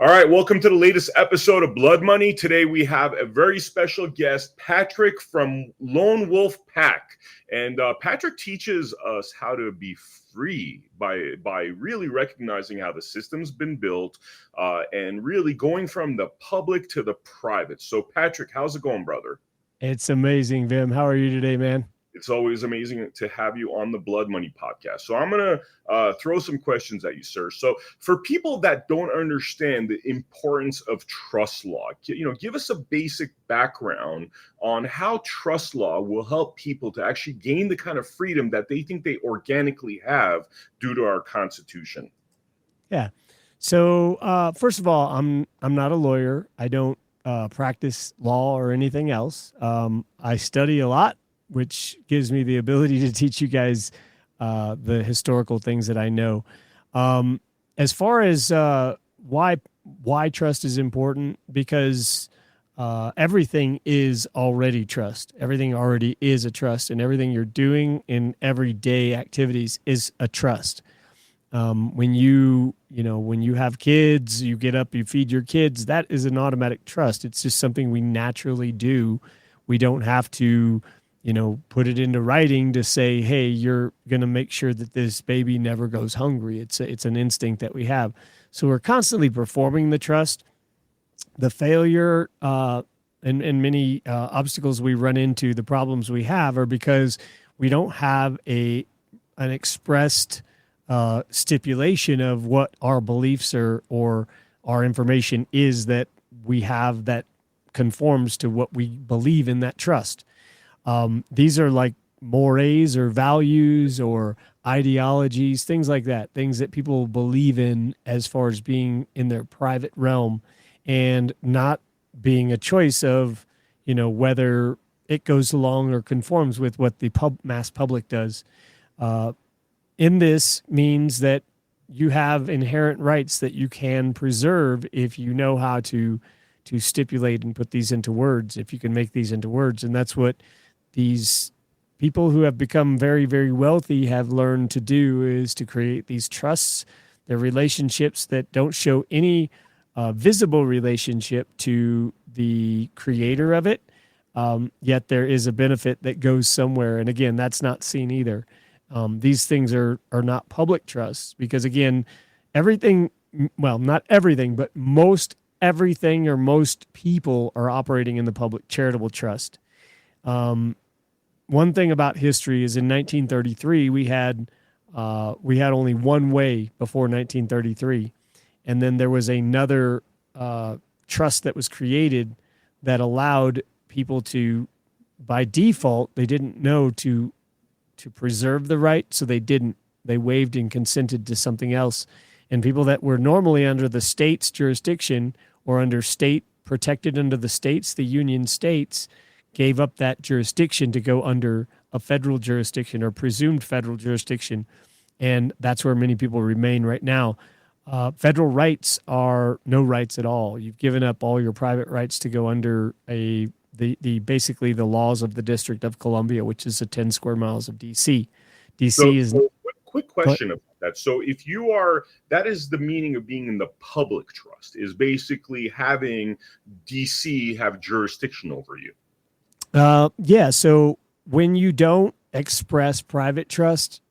All right, welcome to the latest episode of Blood Money. Today we have a very special guest, Patrick from Lone Wolf Pack. And Patrick teaches us how to be free by really recognizing how the system's been built and really going from the public to the private. So Patrick, how's it going, brother? It's amazing, Vim. How are you today, man? It's always amazing to have you on the Blood Money podcast. So I'm going to throw some questions at you, sir. So for people that don't understand the importance of trust law, give us a basic background on how trust law will help people to actually gain the kind of freedom that they think they organically have due to our Constitution. Yeah. So first of all, I'm not a lawyer. I don't practice law or anything else. I study a lot, which gives me the ability to teach you guys the historical things that I know. As far as why trust is important, because everything is already trust. Everything already is a trust, and everything you're doing in everyday activities is a trust. When you have kids, you get up, you feed your kids, that is an automatic trust. It's just something we naturally do. We don't have to put it into writing to say, hey, you're going to make sure that this baby never goes hungry. It's an instinct that we have. So we're constantly performing the trust. The failure and many obstacles we run into, the problems we have, are because we don't have an expressed stipulation of what our beliefs or our information is that we have that conforms to what we believe in that trust. These are like mores or values or ideologies, things like that, things that people believe in as far as being in their private realm and not being a choice of, whether it goes along or conforms with what the mass public does. In this means that you have inherent rights that you can preserve if you know how to stipulate and put these into words, if you can make these into words. And that's what these people who have become very, very wealthy have learned to do, is to create these trusts. They're relationships that don't show any visible relationship to the creator of it, yet there is a benefit that goes somewhere. And again, that's not seen either. These things are not public trusts because, again, everything, well, not everything, but most everything or most people are operating in the public charitable trust. One thing about history is in 1933, we had only one way before 1933. And then there was another trust that was created that allowed people to, by default, they didn't know to preserve the right. So they waived and consented to something else. And people that were normally under the state's jurisdiction or under state protected under the states, the Union states, gave up that jurisdiction to go under a federal jurisdiction or presumed federal jurisdiction. And that's where many people remain right now. Federal rights are no rights at all. You've given up all your private rights to go under basically the laws of the District of Columbia, which is the 10 square miles of DC. So quick question about that. So if you are, that is the meaning of being in the public trust, is basically having DC have jurisdiction over you. Yeah. So when you don't express private trust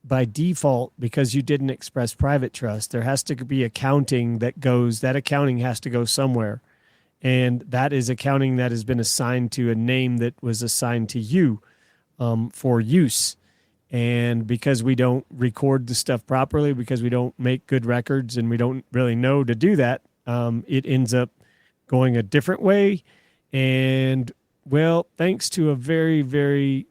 by default, because you didn't express private trust, there has to be accounting that accounting has to go somewhere. And that is accounting that has been assigned to a name that was assigned to you for use. And because we don't record the stuff properly, because we don't make good records and we don't really know to do that, it ends up going a different way. And well, thanks to a very, very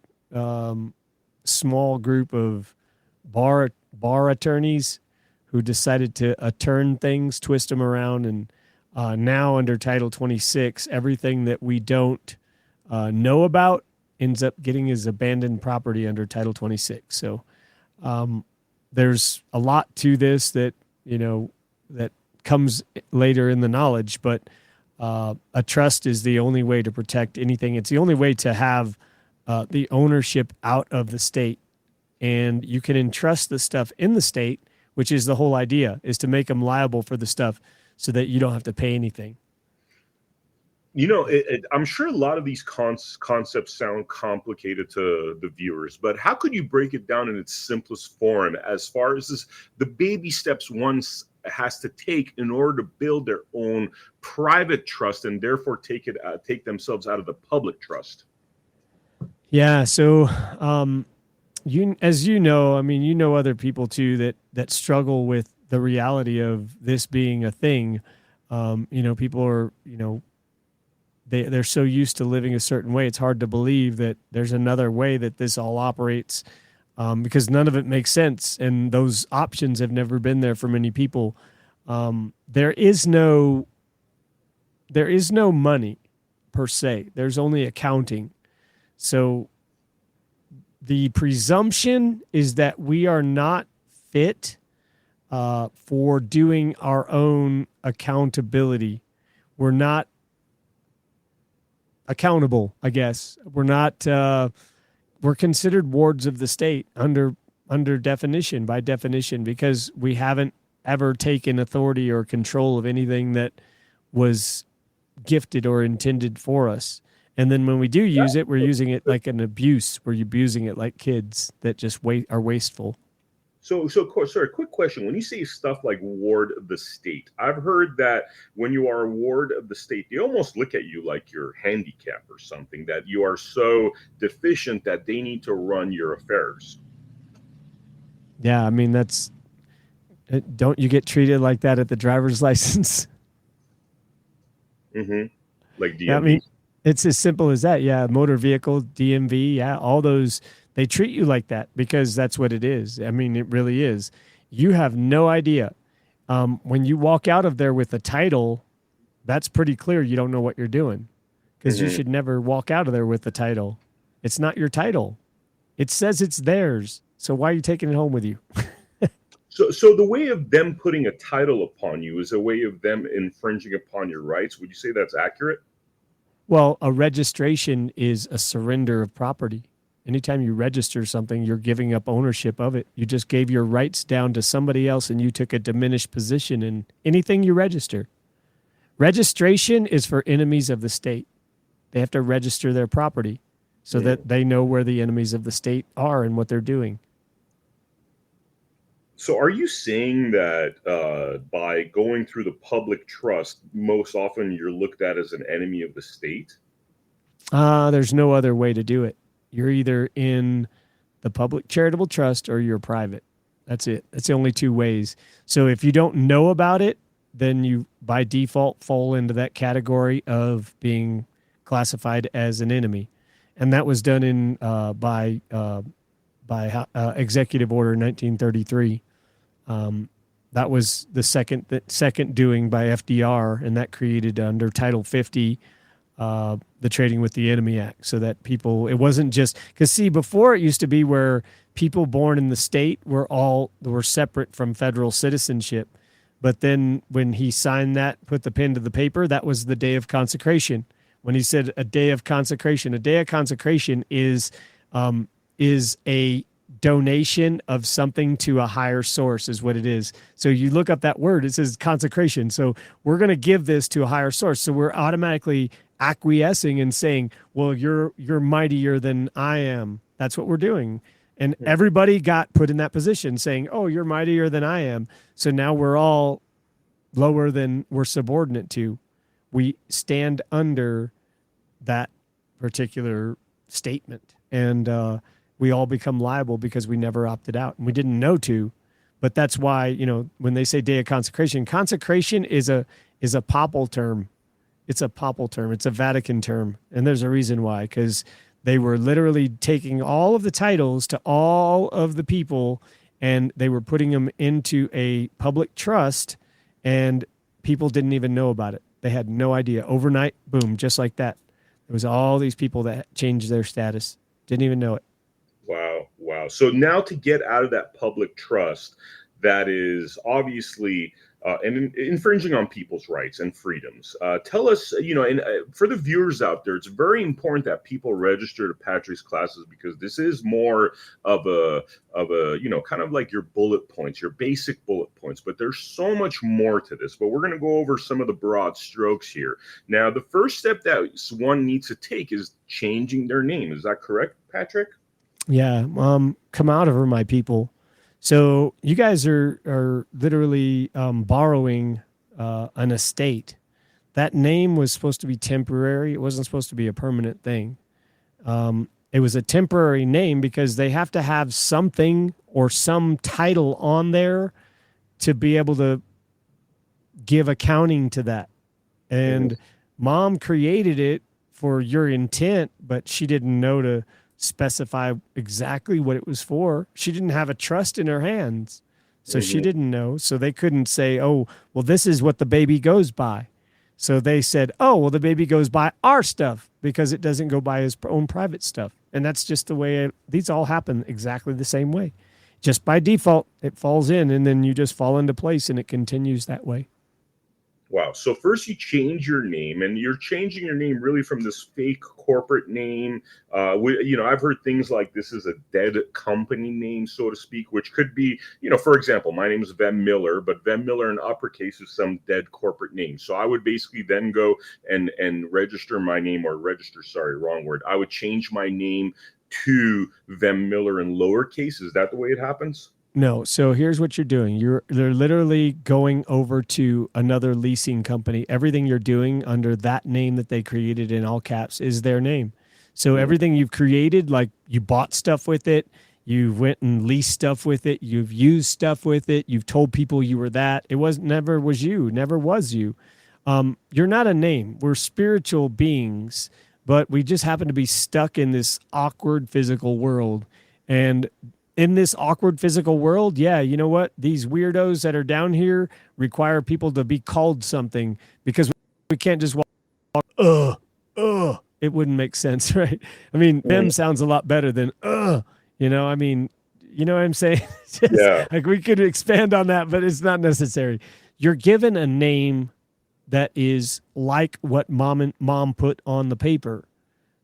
small group of bar attorneys who decided to turn things, twist them around, and now under Title 26, everything that we don't know about ends up getting as abandoned property under Title 26. So there's a lot to this that comes later in the knowledge, but a trust is the only way to protect anything. It's the only way to have the ownership out of the state. And you can entrust the stuff in the state, which is the whole idea, is to make them liable for the stuff. so that you don't have to pay anything. I'm sure a lot of these concepts sound complicated to the viewers, but how could you break it down in its simplest form as far as the baby steps one has to take in order to build their own private trust and therefore take themselves out of the public trust? Yeah. So, as you know, I mean, you know other people too that struggle with the reality of this being a thing. People are, they're so used to living a certain way. It's hard to believe that there's another way that this all operates, because none of it makes sense. And those options have never been there for many people. There is no money per se. There's only accounting. So the presumption is that we are not fit for doing our own accountability. We're not accountable, I guess. We're not. We're considered wards of the state under definition, by definition, because we haven't ever taken authority or control of anything that was gifted or intended for us. And then when we do use it, we're using it like an abuse. We're abusing it like kids that just are wasteful. So, sorry, quick question. When you say stuff like ward of the state, I've heard that when you are a ward of the state, they almost look at you like you're handicapped or something, that you are so deficient that they need to run your affairs. Yeah, I mean, don't you get treated like that at the driver's license? Mm-hmm. Like DMV? Yeah, I mean, it's as simple as that. Yeah, motor vehicle, DMV, yeah, all those. They treat you like that because that's what it is. I mean, it really is. You have no idea. When you walk out of there with a title, that's pretty clear you don't know what you're doing, because you should never walk out of there with the title. It's not your title. It says it's theirs. So why are you taking it home with you? So the way of them putting a title upon you is a way of them infringing upon your rights. Would you say that's accurate? Well, a registration is a surrender of property. Anytime you register something, you're giving up ownership of it. You just gave your rights down to somebody else and you took a diminished position in anything you register. Registration is for enemies of the state. They have to register their property so that they know where the enemies of the state are and what they're doing. So are you saying that by going through the public trust, most often you're looked at as an enemy of the state? There's no other way to do it. You're either in the public charitable trust or you're private. That's it. That's the only two ways. So if you don't know about it, then you by default fall into that category of being classified as an enemy. And that was done in by Executive Order 1933. That was the second doing by FDR, and that created under Title 50 the Trading with the Enemy Act, so that it wasn't just because before it used to be where people born in the state were separate from federal citizenship, but then when he signed that, put the pen to the paper, that was the day of consecration. When he said a day of consecration is a donation of something to a higher source is what it is. So you look up that word, it says consecration. So we're going to give this to a higher source. So we're automatically acquiescing and saying, well, you're mightier than I am. That's what we're doing. And everybody got put in that position saying, oh, you're mightier than I am. So now we're all lower than we're subordinate to. We stand under that particular statement. And we all become liable because we never opted out and we didn't know to. But that's why, when they say day of consecration is a papal term. It's a papal term. It's a Vatican term. And there's a reason why, because they were literally taking all of the titles to all of the people and they were putting them into a public trust, and people didn't even know about it. They had no idea. Overnight, boom, just like that. There was all these people that changed their status. Didn't even know it. Wow. So now to get out of that public trust, that is obviously and infringing on people's rights and freedoms. Tell us, and for the viewers out there, it's very important that people register to Patrick's classes, because this is more of a kind of like your bullet points, your basic bullet points. But there's so much more to this. But we're going to go over some of the broad strokes here. Now, the first step that one needs to take is changing their name. Is that correct, Patrick? Yeah. Come out of her, my people. So you guys are literally borrowing an estate. That name was supposed to be temporary. It wasn't supposed to be a permanent thing. It was a temporary name because they have to have something or some title on there to be able to give accounting to that. And mom created it for your intent, but she didn't know to specify exactly what it was for. She didn't have a trust in her hands. So she didn't know. So they couldn't say, oh, well, this is what the baby goes by. So they said, oh, well, the baby goes by our stuff because it doesn't go by his own private stuff. And that's just the way these all happen exactly the same way. Just by default, it falls in, and then you just fall into place, and it continues that way. Wow. So first you change your name, and you're changing your name really from this fake corporate name. I've heard things like this is a dead company name, so to speak, which could be, for example, my name is Vem Miller, but Vem Miller in uppercase is some dead corporate name. So I would basically then go and register my name, wrong word. I would change my name to Vem Miller in lowercase. Is that the way it happens? No. So here's what you're doing. They're literally going over to another leasing company. Everything you're doing under that name that they created in all caps is their name. So everything you've created, like you bought stuff with it, you went and leased stuff with it, you've used stuff with it, you've told people you were that. Never was you. You're not a name. We're spiritual beings, but we just happen to be stuck in this awkward physical world. And in this awkward physical world, yeah, you know what? These weirdos that are down here require people to be called something, because we can't just walk, it wouldn't make sense, right? I mean, them sounds a lot better than, you know what I'm saying? Like we could expand on that, but it's not necessary. You're given a name that is like what mom put on the paper,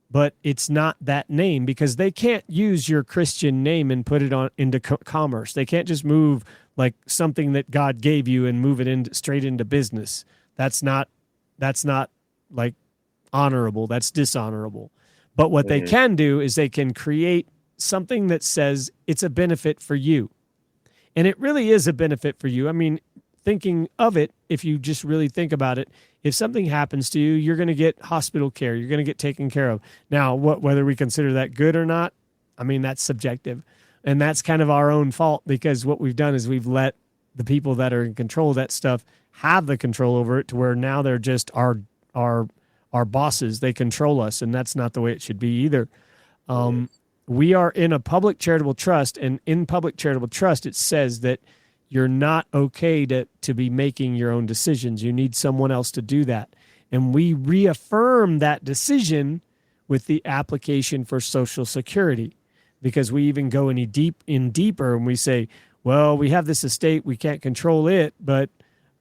but it's not that name, because they can't use your Christian name and put it on into commerce. They can't just move like something that God gave you and move it straight into business. That's not like honorable. That's dishonorable. But what they can do is they can create something that says it's a benefit for you. And it really is a benefit for you. I mean, thinking of it, if you just really think about it, if something happens to you, you're going to get hospital care. You're going to get taken care of. Now, whether we consider that good or not, I mean, that's subjective. And that's kind of our own fault, because what we've done is we've let the people that are in control of that stuff have the control over it, to where now they're just our bosses. They control us, and that's not the way it should be either. We are in a public charitable trust, and in public charitable trust, it says that you're not okay to be making your own decisions. You need someone else to do that. And we reaffirm that decision with the application for Social Security, because we even go in deeper and we say, well, we have this estate, we can't control it, but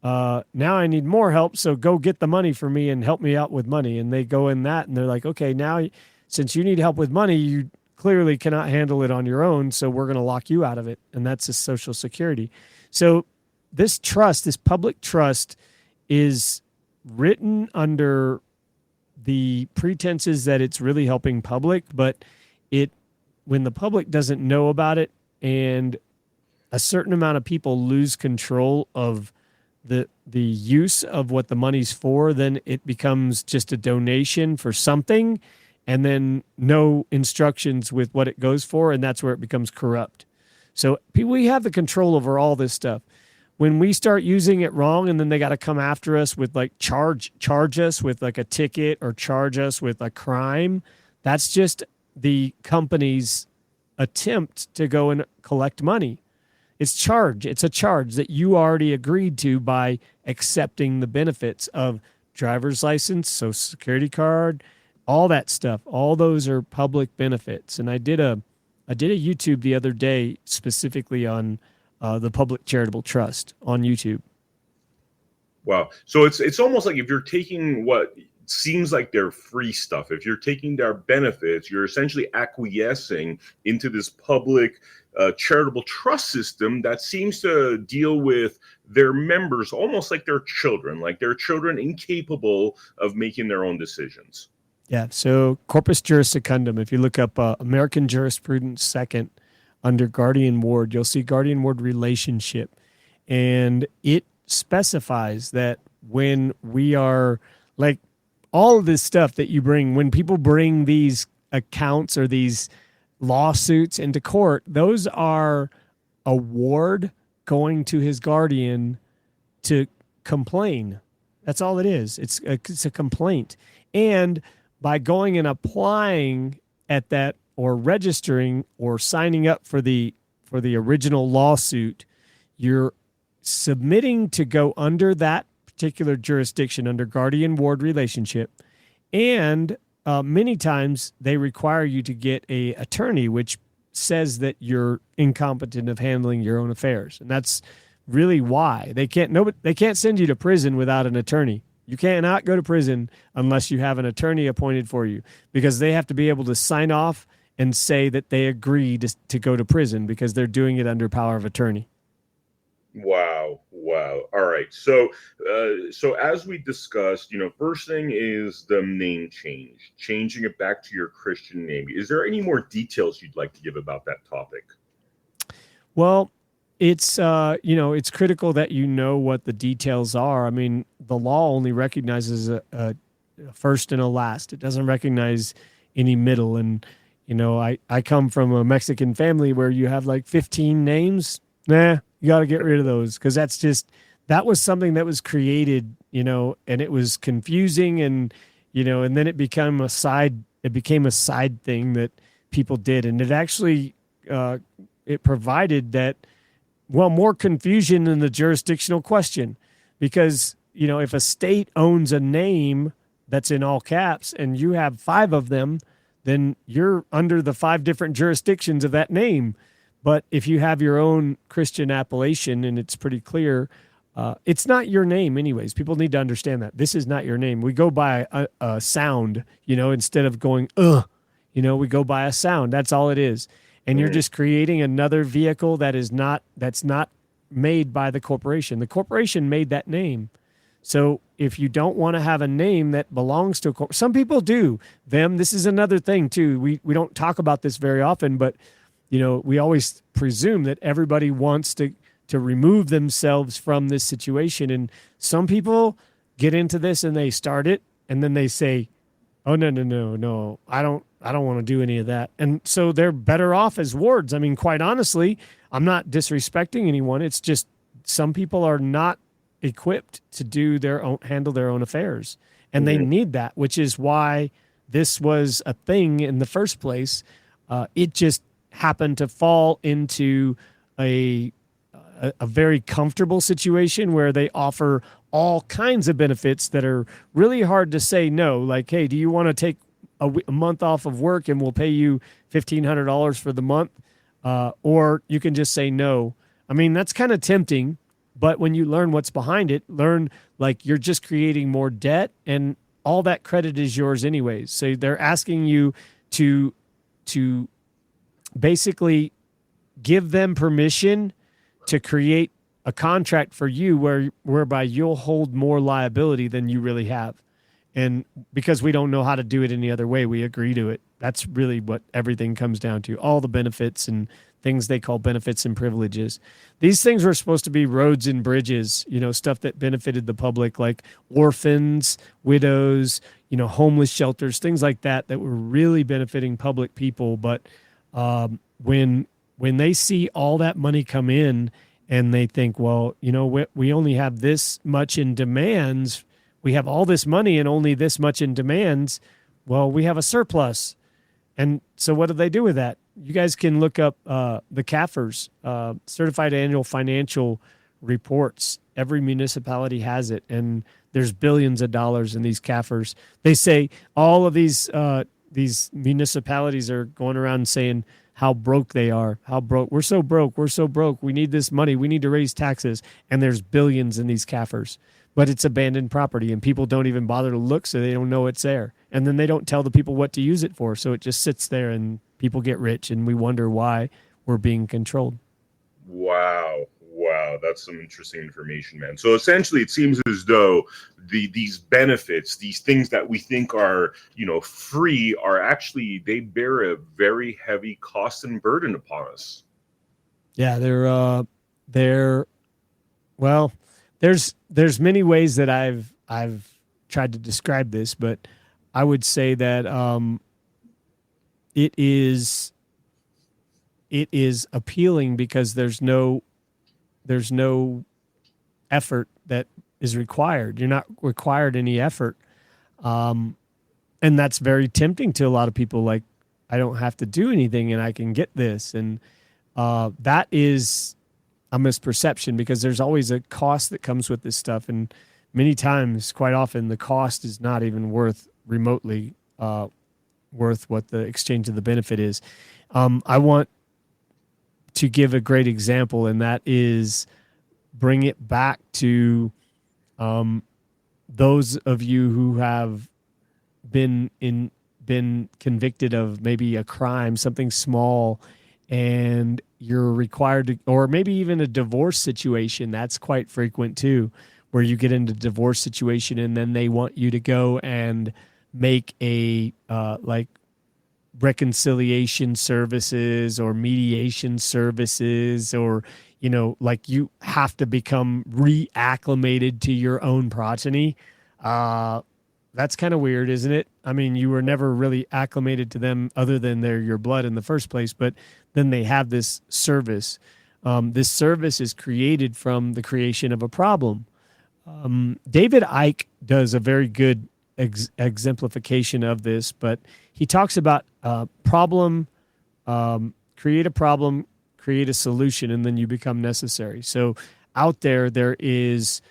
now I need more help, so go get the money for me and help me out with money. And they go in that, and they're like, okay, now since you need help with money, you clearly cannot handle it on your own, so we're going to lock you out of it. And that's a Social Security. So this trust, this public trust, is written under the pretenses that it's really helping public, but when the public doesn't know about it, and a certain amount of people lose control of the use of what the money's for, then it becomes just a donation for something, and then no instructions with what it goes for, and that's where it becomes corrupt. So we have the control over all this stuff. When we start using it wrong, and then they got to come after us with like charge us with like a ticket, or charge us with a crime, that's just the company's attempt to go and collect money. It's a charge that you already agreed to by accepting the benefits of driver's license, Social Security card, all that stuff. All those are public benefits. And I did a YouTube the other day specifically on the public charitable trust on YouTube. Wow. So it's almost like if you're taking what seems like they're free stuff, if you're taking their benefits, you're essentially acquiescing into this public charitable trust system that seems to deal with their members almost like their children incapable of making their own decisions. Yeah. So corpus juris secundum, if you look up American jurisprudence second under guardian ward, you'll see guardian ward relationship. And it specifies that when we are like all of this stuff that you bring, when people bring these accounts or these lawsuits into court, those are a ward going to his guardian to complain. That's all it is. It's a complaint. And by going and applying at that or registering or signing up for the original lawsuit, you're submitting to go under that particular jurisdiction under guardian ward relationship. And many times they require you to get a attorney, which says that you're incompetent of handling your own affairs. And that's really why they can't send you to prison without an attorney. You cannot go to prison unless you have an attorney appointed for you, because they have to be able to sign off and say that they agree to go to prison because they're doing it under power of attorney. Wow. All right. So as we discussed, first thing is the name change, changing it back to your Christian name. Is there any more details you'd like to give about that topic? Well, it's it's critical that you know what the details are. I mean, the law only recognizes a first and a last. It doesn't recognize any middle. And I come from a Mexican family where you have like 15 names. Nah, you got to get rid of those, because that was something that was created, and it was confusing, and and then it became a side thing that people did, and it actually it provided that, well, more confusion in the jurisdictional question, because if a state owns a name that's in all caps and you have 5 of them, then you're under the 5 different jurisdictions of that name. But if you have your own Christian appellation, and it's pretty clear, it's not your name anyways. People need to understand that. This is not your name. We go by a sound, instead of going, we go by a sound. That's all it is. And you're just creating another vehicle that's not made by the corporation. The corporation made that name. So if you don't want to have a name that belongs to a corporation, some people do. This is another thing too. We don't talk about this very often, but we always presume that everybody wants to remove themselves from this situation. And some people get into this and they start it, and then they say, oh, no, I don't want to do any of that. And so they're better off as wards. I mean, quite honestly, I'm not disrespecting anyone. It's just some people are not equipped to handle their own affairs. And they need that, which is why this was a thing in the first place. It just happened to fall into a very comfortable situation where they offer all kinds of benefits that are really hard to say no. Like, hey, do you want to take a month off of work and we'll pay you $1,500 for the month? Or you can just say no. I mean, that's kind of tempting, but when you learn what's behind it, like you're just creating more debt, and all that credit is yours anyways. So they're asking you to basically give them permission to create a contract for you whereby you'll hold more liability than you really have. And because we don't know how to do it any other way, we agree to it. That's really what everything comes down to. All the benefits and things they call benefits and privileges. These things were supposed to be roads and bridges, stuff that benefited the public, like orphans, widows, homeless shelters, things like that were really benefiting public people. But when they see all that money come in and they think, well, we only have this much in demands, we have all this money and only this much in demands, well, we have a surplus. And so what do they do with that? You guys can look up the CAFRs, Certified Annual Financial Reports. Every municipality has it, and there's billions of dollars in these CAFRs. They say all of these municipalities are going around saying how broke they are, how broke. We're so broke. We need this money. We need to raise taxes. And there's billions in these CAFRs. but it's abandoned property and people don't even bother to look, so they don't know it's there. And then they don't tell the people what to use it for. So it just sits there and people get rich and we wonder why we're being controlled. Wow. Wow, that's some interesting information, man. So essentially, it seems as though these benefits, these things that we think are, free, are actually, they bear a very heavy cost and burden upon us. Yeah, well, there's many ways that I've tried to describe this, but I would say that it is appealing because there's no effort that is required. You're not required any effort. And that's very tempting to a lot of people. Like, I don't have to do anything and I can get this. And that is a misperception because there's always a cost that comes with this stuff. And many times, quite often, the cost is not even remotely worth what the exchange of the benefit is. I want to give a great example, and that is bring it back to those of you who have been convicted of maybe a crime, something small, and you're required to, or maybe even a divorce situation. That's quite frequent too, where you get into a divorce situation and then they want you to go and make a like reconciliation services or mediation services, or like you have to become reacclimated to your own progeny. That's kind of weird, isn't it? I mean, you were never really acclimated to them other than they're your blood in the first place, but then they have this service. This service is created from the creation of a problem. David Icke does a very good exemplification of this, but he talks about problem, create a problem, create a solution, and then you become necessary. So out there is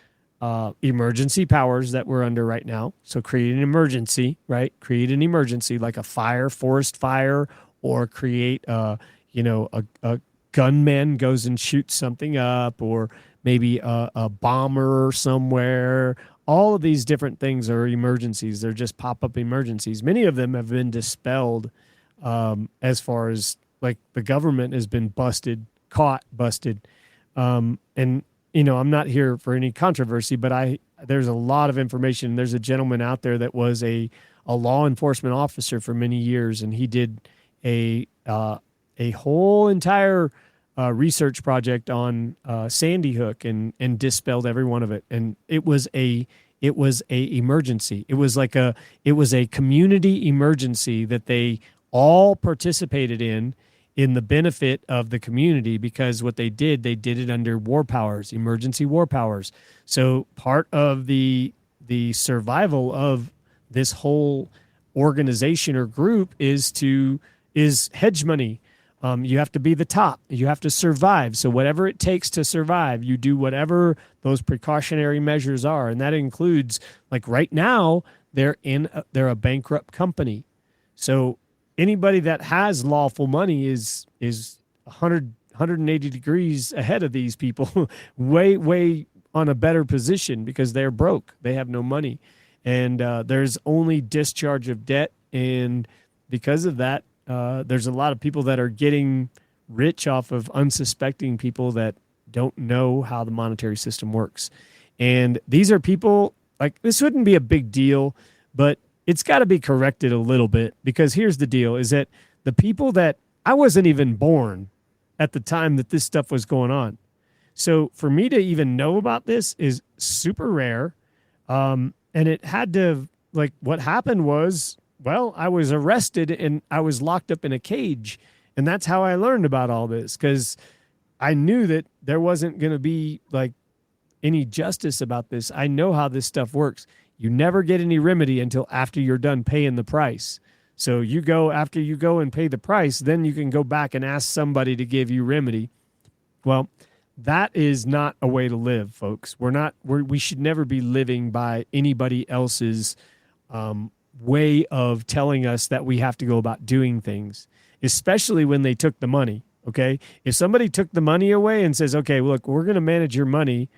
emergency powers that we're under right now. So create an emergency, right? Create an emergency like a fire, forest fire, or create a gunman goes and shoots something up, or maybe a bomber somewhere. All of these different things are emergencies. They're just pop-up emergencies. Many of them have been dispelled as far as like the government has been busted. And, I'm not here for any controversy, but there's a lot of information. There's a gentleman out there that was a law enforcement officer for many years, and he did a whole entire research project on Sandy Hook and dispelled every one of it. And it was a emergency. It was a community emergency that they all participated in the benefit of the community, because what they did it under war powers, emergency war powers. So part of the survival of this whole organization or group is hedge money. You have to be the top. You have to survive. So whatever it takes to survive, you do whatever those precautionary measures are. And that includes, like right now, they're a bankrupt company. So anybody that has lawful money is 180 degrees ahead of these people, way on a better position, because they're broke. They have no money. And there's only discharge of debt. And because of that, there's a lot of people that are getting rich off of unsuspecting people that don't know how the monetary system works. And these are people, like, this wouldn't be a big deal, but it's got to be corrected a little bit, because here's the deal, is that the people that I wasn't even born at the time that this stuff was going on. So for me to even know about this is super rare. And it had to, like, what happened was, well, I was arrested and I was locked up in a cage. And that's how I learned about all this, because I knew that there wasn't going to be like any justice about this. I know how this stuff works. You never get any remedy until after you're done paying the price. So after you go and pay the price, then you can go back and ask somebody to give you remedy. Well, that is not a way to live, folks. We should never be living by anybody else's way of telling us that we have to go about doing things, especially when they took the money. Okay. If somebody took the money away and says, okay, look, we're going to manage your money.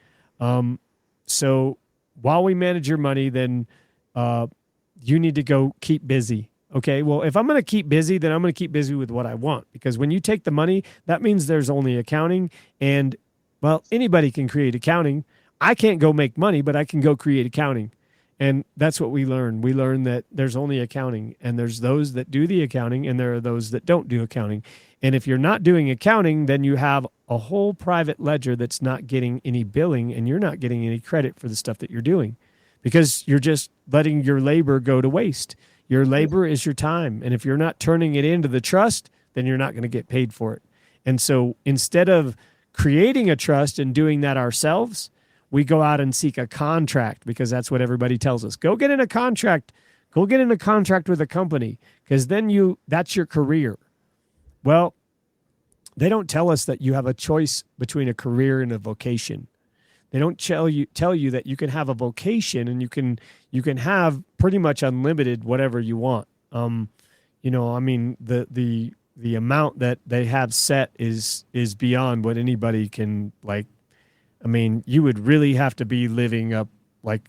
So while we manage your money, then you need to go keep busy. Okay, well, if I'm going to keep busy, then I'm going to keep busy with what I want, because when you take the money, that means there's only accounting. And, well, anybody can create accounting. I can't go make money, but I can go create accounting. And that's what we learn. We learn that there's only accounting, and there's those that do the accounting, and there are those that don't do accounting. And if you're not doing accounting, then you have a whole private ledger that's not getting any billing, and you're not getting any credit for the stuff that you're doing, because you're just letting your labor go to waste. Your labor is your time. And if you're not turning it into the trust, then you're not going to get paid for it. And so instead of creating a trust and doing that ourselves, we go out and seek a contract, because that's what everybody tells us. Go get in a contract. Go get in a contract with a company, because then that's your career. Well, they don't tell us that you have a choice between a career and a vocation. They don't tell you that you can have a vocation and you can have pretty much unlimited whatever you want. I mean, the amount that they have set is beyond what anybody can, like. I mean, you would really have to be living up like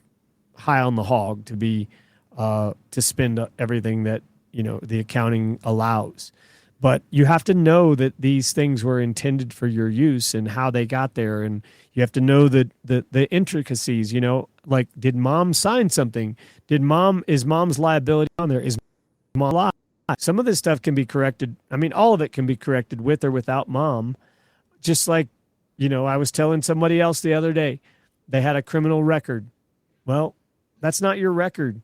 high on the hog to spend everything that the accounting allows. But you have to know that these things were intended for your use and how they got there. And you have to know the intricacies, like, did mom sign something? Is mom's liability on there? Is mom alive? Some of this stuff can be corrected. I mean, all of it can be corrected with or without mom. Just like, I was telling somebody else the other day, they had a criminal record. Well, that's not your record.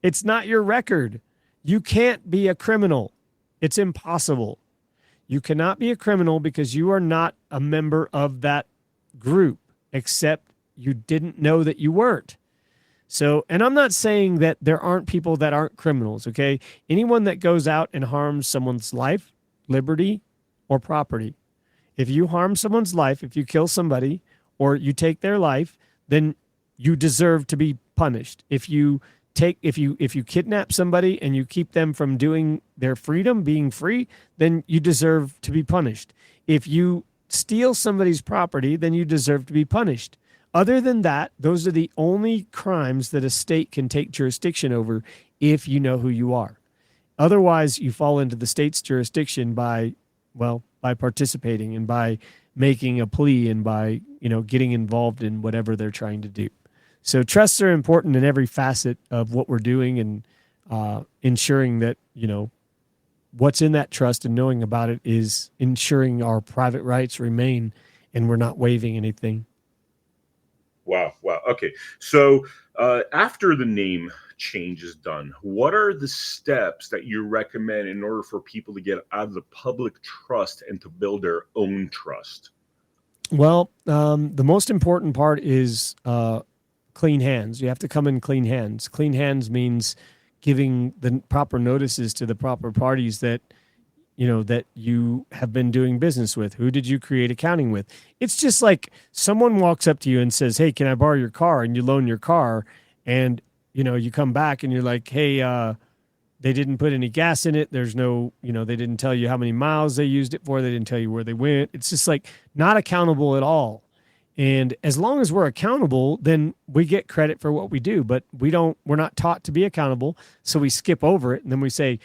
It's not your record. You can't be a criminal. It's impossible. You cannot be a criminal because you are not a member of that group, except you didn't know that you weren't. So, and I'm not saying that there aren't people that aren't criminals, okay? Anyone that goes out and harms someone's life, liberty, or property. If you harm someone's life, if you kill somebody, or you take their life, then you deserve to be punished. If you kidnap somebody and you keep them from doing their freedom, being free, then you deserve to be punished. If you steal somebody's property, then you deserve to be punished. Other than that, those are the only crimes that a state can take jurisdiction over if you know who you are. Otherwise, you fall into the state's jurisdiction by participating and by making a plea and by, getting involved in whatever they're trying to do. So trusts are important in every facet of what we're doing, and ensuring that, what's in that trust and knowing about it is ensuring our private rights remain and we're not waiving anything. Wow. Okay. So after the name change is done, what are the steps that you recommend in order for people to get out of the public trust and to build their own trust? Well, the most important part is clean hands. You have to come in clean hands. Clean hands means giving the proper notices to the proper parties that you have been doing business with. Who did you create accounting with? It's just like someone walks up to you and says, "Hey, can I borrow your car?" And you loan your car, and you come back and you're like, "Hey, they didn't put any gas in it. There's no, they didn't tell you how many miles they used it for. They didn't tell you where they went." It's just like not accountable at all. And as long as we're accountable, then we get credit for what we do, but we're not taught to be accountable. So we skip over it. And then we say,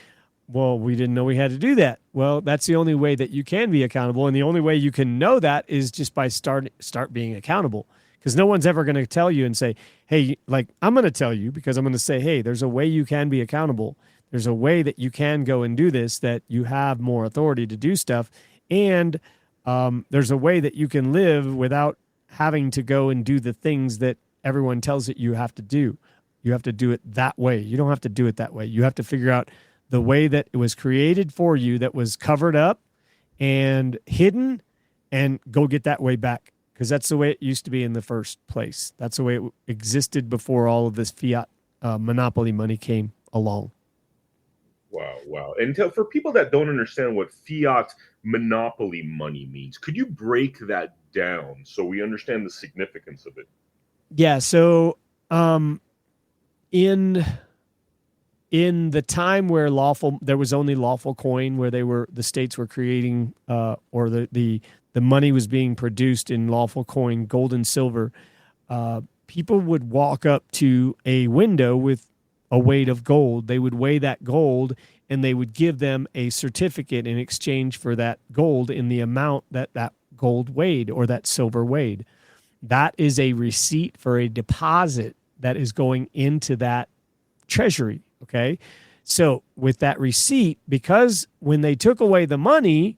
well, we didn't know we had to do that. Well, that's the only way that you can be accountable. And the only way you can know that is just by start being accountable, because no one's ever going to tell you and say, hey, like, I'm going to tell you, because I'm going to say, hey, there's a way you can be accountable. There's a way that you can go and do this, that you have more authority to do stuff. And there's a way that you can live without having to go and do the things that everyone tells you have to do. You have to do it that way. You don't have to do it that way. You have to figure out the way that it was created for you, that was covered up and hidden, and go get that way back, because that's the way it used to be in the first place. That's the way it existed before all of this fiat monopoly money came along. Wow. And for people that don't understand what fiat monopoly money means, could you break that down so we understand the significance of it? Yeah. So in the time where there was only lawful coin, where the states were creating or the money was being produced in lawful coin, gold and silver, people would walk up to a window with a weight of gold. They would weigh that gold and they would give them a certificate in exchange for that gold in the amount that that gold weighed or that silver weighed. That is a receipt for a deposit that is going into that treasury. Okay. So with that receipt, because when they took away the money,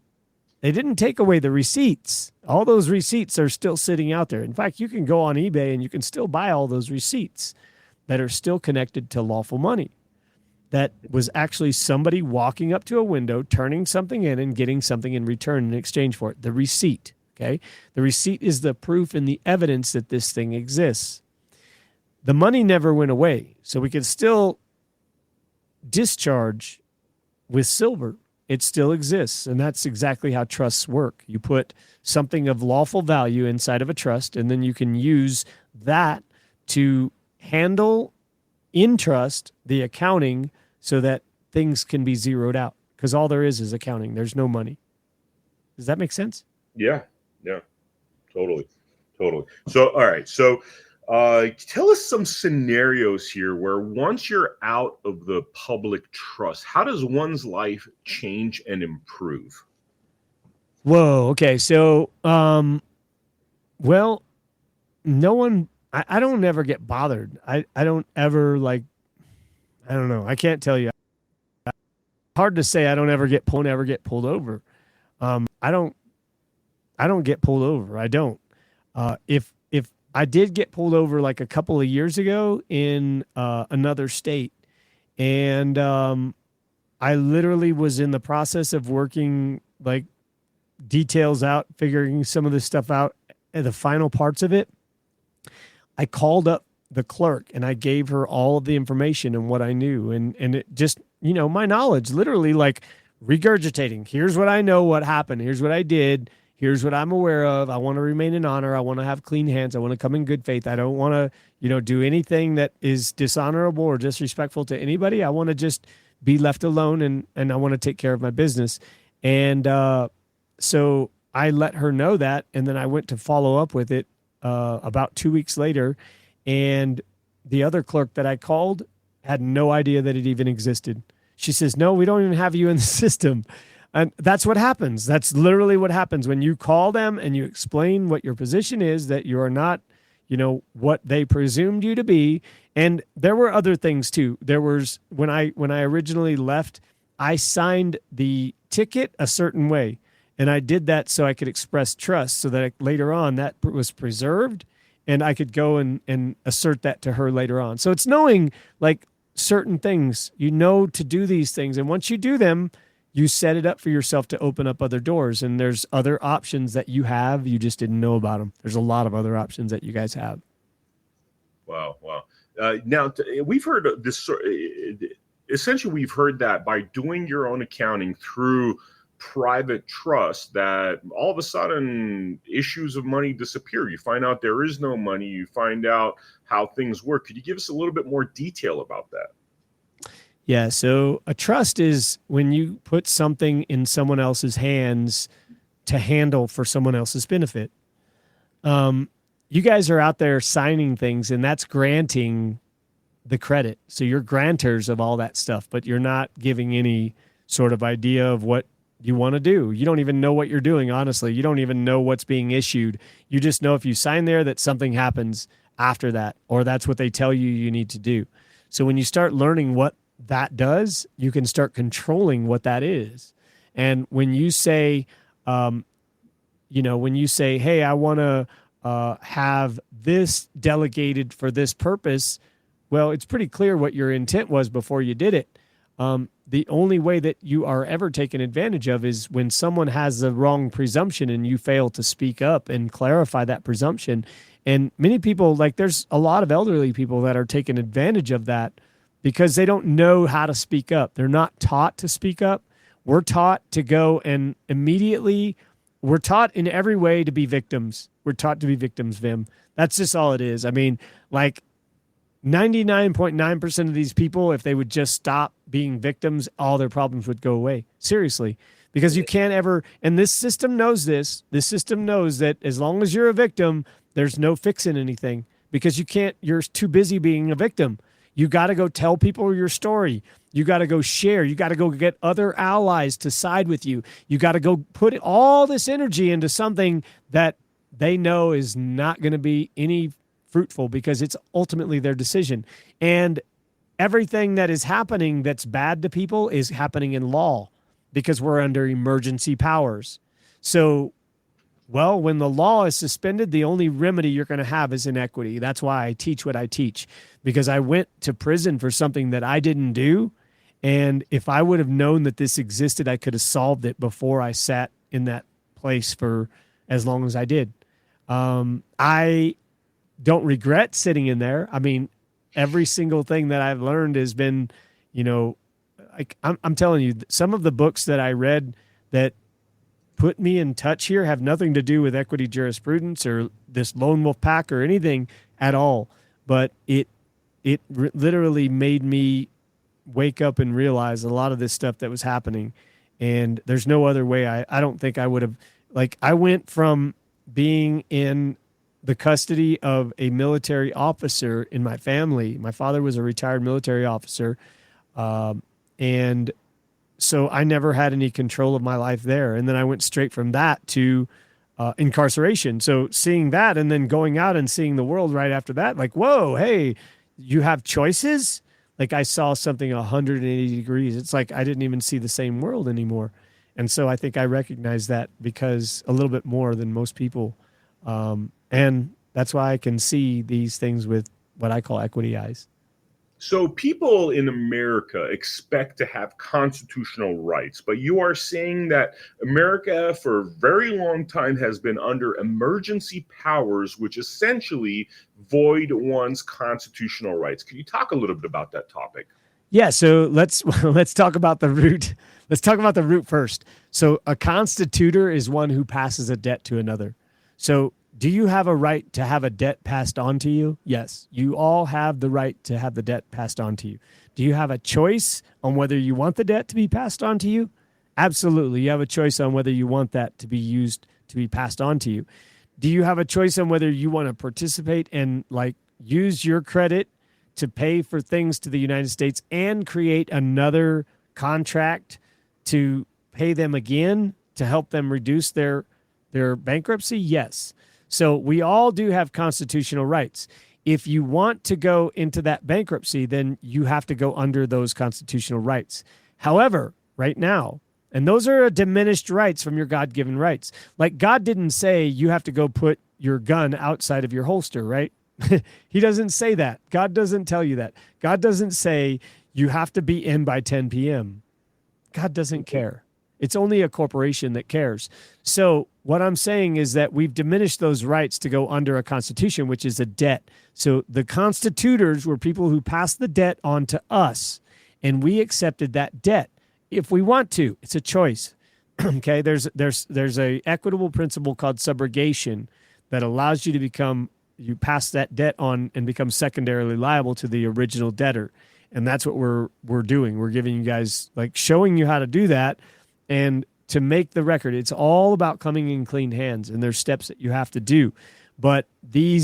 they didn't take away the receipts. All those receipts are still sitting out there. In fact, you can go on eBay and you can still buy all those receipts that are still connected to lawful money. That was actually somebody walking up to a window, turning something in and getting something in return in exchange for it. The receipt, okay? The receipt is the proof and the evidence that this thing exists. The money never went away, so we can still discharge with silver. It still exists, and that's exactly how trusts work. You put something of lawful value inside of a trust, and then you can use that to handle in trust the accounting so that things can be zeroed out, because all there is accounting. There's no money. Does that make sense? Yeah, totally. So, all right. So tell us some scenarios here where once you're out of the public trust, how does one's life change and improve? Whoa. Okay. So, well, no one, I don't ever get bothered. I don't ever I don't know. I can't tell you. Hard to say. I don't ever get pulled over. I don't get pulled over. I don't. If I did get pulled over like a couple of years ago in another state, and I literally was in the process of working like details out, figuring some of this stuff out, and the final parts of it. I called up the clerk and I gave her all of the information and what I knew, and it just, my knowledge, literally like regurgitating. Here's what I know, what happened. Here's what I did. Here's what I'm aware of. I want to remain in honor. I want to have clean hands. I want to come in good faith. I don't want to, do anything that is dishonorable or disrespectful to anybody. I want to just be left alone, and I want to take care of my business. And so I let her know that, and then I went to follow up with it about 2 weeks later, and the other clerk that I called had no idea that it even existed. She says, "No, we don't even have you in the system." And that's what happens. That's literally what happens when you call them and you explain what your position is, that you are not, what they presumed you to be. And there were other things too. There was, when I originally left, I signed the ticket a certain way. And I did that so I could express trust, so that later on that was preserved and I could go and assert that to her later on. So it's knowing like certain things, to do these things. And once you do them, you set it up for yourself to open up other doors. And there's other options that you have. You just didn't know about them. There's a lot of other options that you guys have. Wow. Now, we've heard this. Essentially, we've heard that by doing your own accounting through private trust, that all of a sudden issues of money disappear. You find out there is no money. You find out how things work. Could you give us a little bit more detail about that? Yeah. So a trust is when you put something in someone else's hands to handle for someone else's benefit. You guys are out there signing things, and that's granting the credit. So you're grantors of all that stuff, but you're not giving any sort of idea of what you want to do. You don't even know what you're doing, honestly. You don't even know what's being issued. You just know if you sign there that something happens after that, or that's what they tell you need to do. So when you start learning what that does, you can start controlling what that is. And when you say, hey, I want to have this delegated for this purpose, well, it's pretty clear what your intent was before you did it. The only way that you are ever taken advantage of is when someone has the wrong presumption and you fail to speak up and clarify that presumption. And many people, there's a lot of elderly people that are taking advantage of that because they don't know how to speak up. They're not taught to speak up. We're taught to go and we're taught in every way to be victims. We're taught to be victims, Vim. That's just all it is. I mean, 99.9% of these people, if they would just stop being victims, all their problems would go away. Seriously. Because you can't ever, and this system knows this. This system knows that as long as you're a victim, there's no fixing anything. because you're too busy being a victim. You got to go tell people your story. You got to go share. You got to go get other allies to side with you. You got to go put all this energy into something that they know is not going to be any fruitful, because it's ultimately their decision. And everything that is happening that's bad to people is happening in law, because we're under emergency powers. So, well, when the law is suspended, the only remedy you're going to have is inequity. That's why I teach what I teach, because I went to prison for something that I didn't do. And if I would have known that this existed, I could have solved it before I sat in that place for as long as I did. I don't regret sitting in there. I mean, every single thing that I've learned has been, like I'm telling you, some of the books that I read that put me in touch here have nothing to do with equity jurisprudence or this lone wolf pack or anything at all. But it literally made me wake up and realize a lot of this stuff that was happening. And there's no other way. I don't think I would have, I went from being in the custody of a military officer in my family. My father was a retired military officer. And so I never had any control of my life there. And then I went straight from that to incarceration. So seeing that and then going out and seeing the world right after that, like, whoa, hey, you have choices? Like I saw something 180 degrees. It's like I didn't even see the same world anymore. And so I think I recognize that because a little bit more than most people. And that's why I can see these things with what I call equity eyes. So people in America expect to have constitutional rights, but you are saying that America for a very long time has been under emergency powers, which essentially void one's constitutional rights. Can you talk a little bit about that topic? Yeah, so let's talk about the root. Let's talk about the root first. So a constitutor is one who passes a debt to another. So do you have a right to have a debt passed on to you? Yes, you all have the right to have the debt passed on to you. Do you have a choice on whether you want the debt to be passed on to you? Absolutely. You have a choice on whether you want that to be used to be passed on to you. Do you have a choice on whether you want to participate and use your credit to pay for things to the United States and create another contract to pay them again to help them reduce their bankruptcy? Yes. So we all do have constitutional rights. If you want to go into that bankruptcy, then you have to go under those constitutional rights. However, right now, and those are diminished rights from your God-given rights. Like God didn't say you have to go put your gun outside of your holster, right? He doesn't say that. God doesn't tell you that. God doesn't say you have to be in by 10 p.m. God doesn't care. It's only a corporation that cares. So what I'm saying is that we've diminished those rights to go under a constitution, which is a debt. So the constitutors were people who passed the debt on to us, and we accepted that debt if we want to. It's a choice. Okay, there's a equitable principle called subrogation that allows you to you pass that debt on and become secondarily liable to the original debtor. And that's what we're doing. We're giving you guys, showing you how to do that. And to make the record, it's all about coming in clean hands, and there's steps that you have to do. But the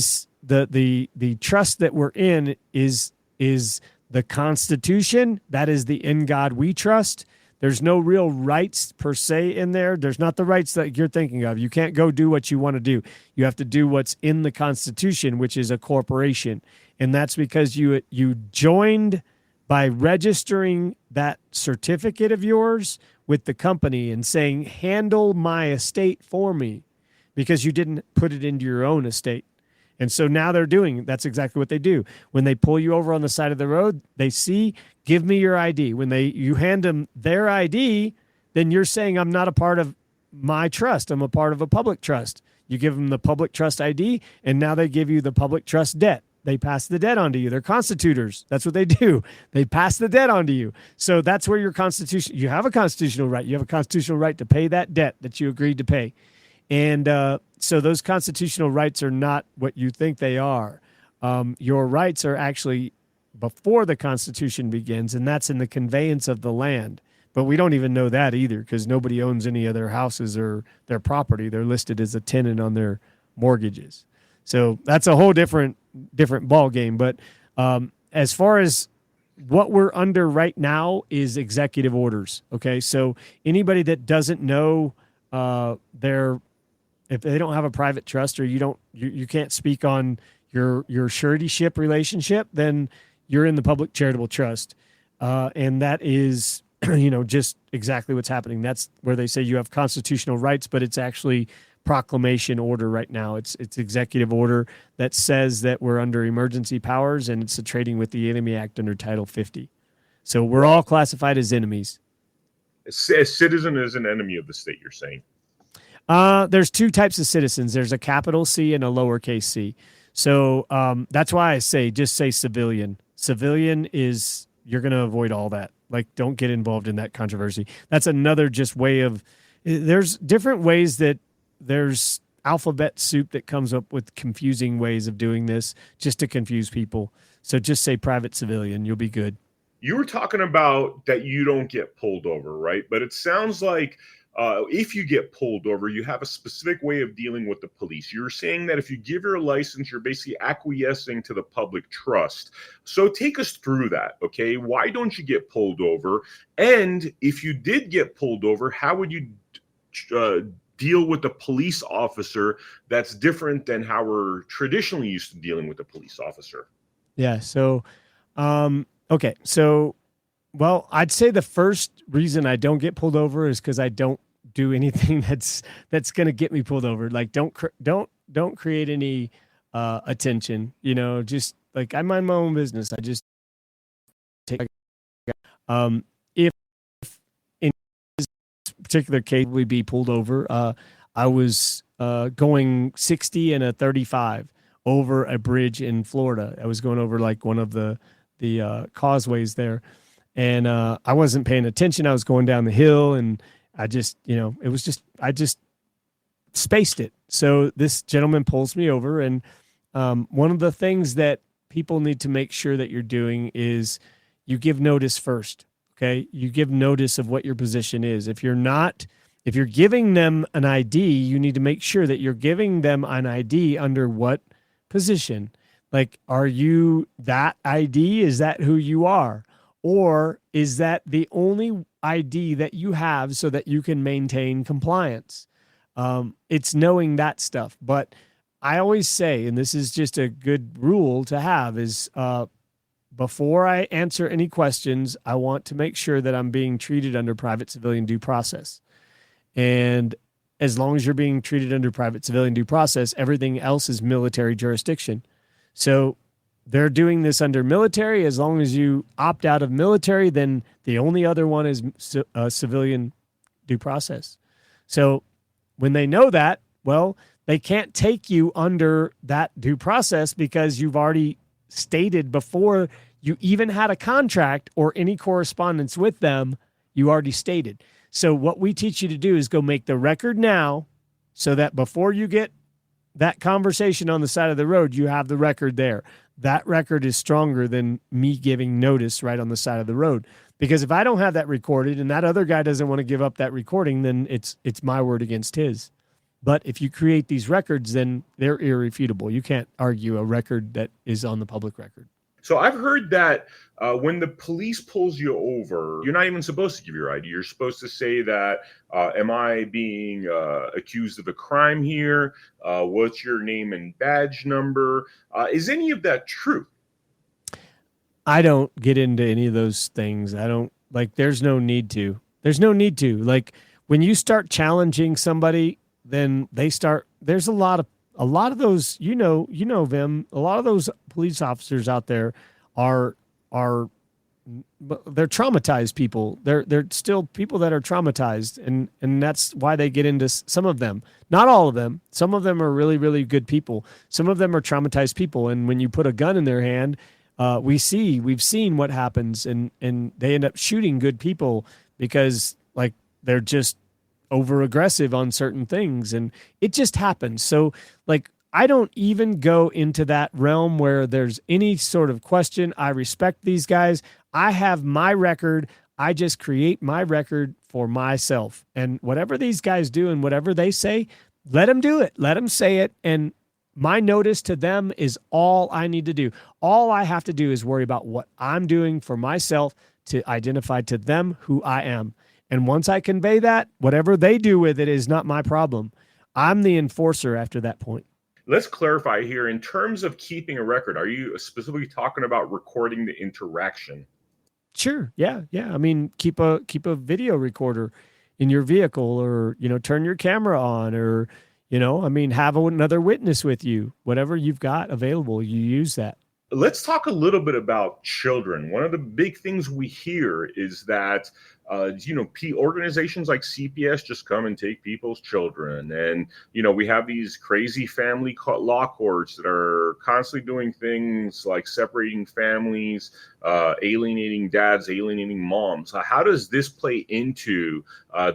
trust that we're in is the Constitution. That is the in God we trust. There's no real rights per se in there. There's not the rights that you're thinking of. You can't go do what you want to do. You have to do what's in the Constitution, which is a corporation. And that's because you joined by registering that certificate of yours with the company and saying, handle my estate for me, because you didn't put it into your own estate. And so now that's exactly what they do. When they pull you over on the side of the road, they see, give me your ID. When you hand them their ID, then you're saying, I'm not a part of my trust. I'm a part of a public trust. You give them the public trust ID, and now they give you the public trust debt. They pass the debt on to you. They're constitutors. That's what they do. They pass the debt on to you. So that's where you have a constitutional right. You have a constitutional right to pay that debt that you agreed to pay. And so those constitutional rights are not what you think they are. Your rights are actually before the Constitution begins, and that's in the conveyance of the land. But we don't even know that either, because nobody owns any of their houses or their property. They're listed as a tenant on their mortgages. So that's a whole different different ball game. But as far as what we're under right now is executive orders. Okay, so anybody that doesn't know their if they don't have a private trust or you can't speak on your suretyship relationship, then you're in the public charitable trust, and that is just exactly what's happening. That's where they say you have constitutional rights, but it's actually proclamation order right now. It's executive order that says that we're under emergency powers, and it's a trading with the Enemy Act under Title 50. So we're all classified as enemies. A citizen is an enemy of the state, you're saying? There's two types of citizens. There's a capital C and a lowercase c. So that's why I just say civilian. Civilian is, you're going to avoid all that. Like, don't get involved in that controversy. That's another just way of, there's different ways that there's alphabet soup that comes up with confusing ways of doing this just to confuse people. So just say private civilian, you'll be good. You were talking about that you don't get pulled over, right? But it sounds like if you get pulled over, you have a specific way of dealing with the police. You're saying that if you give your license, you're basically acquiescing to the public trust. So take us through that, okay? Why don't you get pulled over? And if you did get pulled over, how would you deal with the police officer that's different than how we're traditionally used to dealing with the police officer? Yeah. So, okay. So, well, I'd say the first reason I don't get pulled over is because I don't do anything that's going to get me pulled over. Like, don't create any attention. Just like I mind my own business. I just take. If in this particular case we be pulled over, I was going 60 and a 35 over a bridge in Florida. I was going over like one of the causeways there. And I wasn't paying attention. I was going down the hill, and I just, I just spaced it. So this gentleman pulls me over, and one of the things that people need to make sure that you're doing is you give notice first. Okay, you give notice of what your position is. If you're giving them an ID, you need to make sure that you're giving them an ID under what position. Like, are you that ID? Is that who you are? Or is that the only ID that you have so that you can maintain compliance? It's knowing that stuff. But I always say, and this is just a good rule to have, is before I answer any questions, I want to make sure that I'm being treated under private civilian due process. And as long as you're being treated under private civilian due process, everything else is military jurisdiction. So they're doing this under military. As long as you opt out of military, then the only other one is civilian due process. So when they know that, well, they can't take you under that due process because you've already stated before you even had a contract or any correspondence with them, you already stated. So what we teach you to do is go make the record now so that before you get that conversation on the side of the road, you have the record there. That record is stronger than me giving notice right on the side of the road. Because if I don't have that recorded and that other guy doesn't want to give up that recording, then it's my word against his. But if you create these records, then they're irrefutable. You can't argue a record that is on the public record. So I've heard that when the police pulls you over, you're not even supposed to give your ID. You're supposed to say that, am I being accused of a crime here? What's your name and badge number? Is any of that true? I don't get into any of those things. I don't there's no need to. There's no need to. Like, when you start challenging somebody, then there's a lot of those, Vem, a lot of those police officers out there they're traumatized people. They're still people that are traumatized. And that's why they get into some of them, not all of them. Some of them are really, really good people. Some of them are traumatized people. And when you put a gun in their hand, we've seen what happens, and they end up shooting good people because they're just over aggressive on certain things, and it just happens. So I don't even go into that realm where there's any sort of question. I respect these guys. I have my record. I just create my record for myself, and whatever these guys do and whatever they say, let them do it. Let them say it. And my notice to them is all I need to do. All I have to do is worry about what I'm doing for myself to identify to them who I am. And once I convey that, whatever they do with it is not my problem. I'm the enforcer after that point. Let's clarify here. In terms of keeping a record, are you specifically talking about recording the interaction? Sure. Yeah. I mean, keep a video recorder in your vehicle, or, turn your camera on, or, have another witness with you. Whatever you've got available, you use that. Let's talk a little bit about children. One of the big things we hear is that, organizations like CPS just come and take people's children. And, we have these crazy family law courts that are constantly doing things like separating families, alienating dads, alienating moms. How does this play into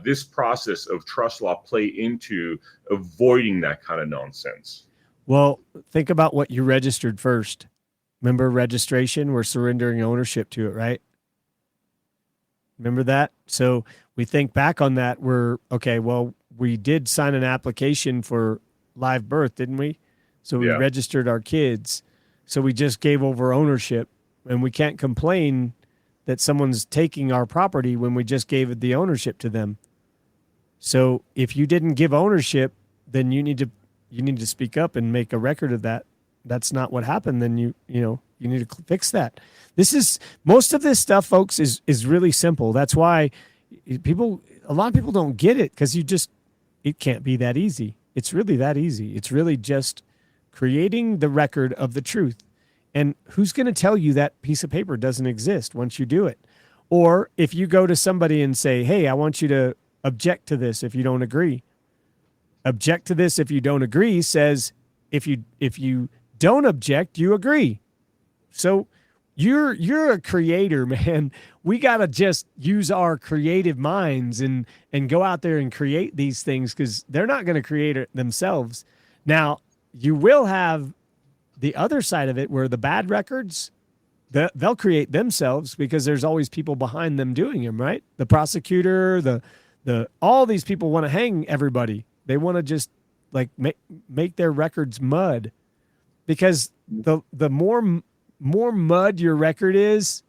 this process of trust law, play into avoiding that kind of nonsense? Well, think about what you registered first. Remember registration? We're surrendering ownership to it, right? Remember that? So we think back on that. We did sign an application for live birth, didn't we? So we registered our kids. So we just gave over ownership, and we can't complain that someone's taking our property when we just gave the ownership to them. So if you didn't give ownership, then you need to speak up and make a record of that. That's not what happened. Then you need to fix that. Most of this stuff, folks, is really simple. That's why a lot of people don't get it, because it can't be that easy. It's really that easy. It's really just creating the record of the truth. And who's going to tell you that piece of paper doesn't exist once you do it? Or if you go to somebody and say, hey, I want you to object to this if you don't agree. Object to this if you don't agree says if you don't object, you agree. So you're a creator, man. We got to just use our creative minds and go out there and create these things, because they're not going to create it themselves. Now, you will have the other side of it where the bad records, they'll create themselves, because there's always people behind them doing them, right? The prosecutor, all these people want to hang everybody. They want to just like make their records mud. Because the more mud your record is,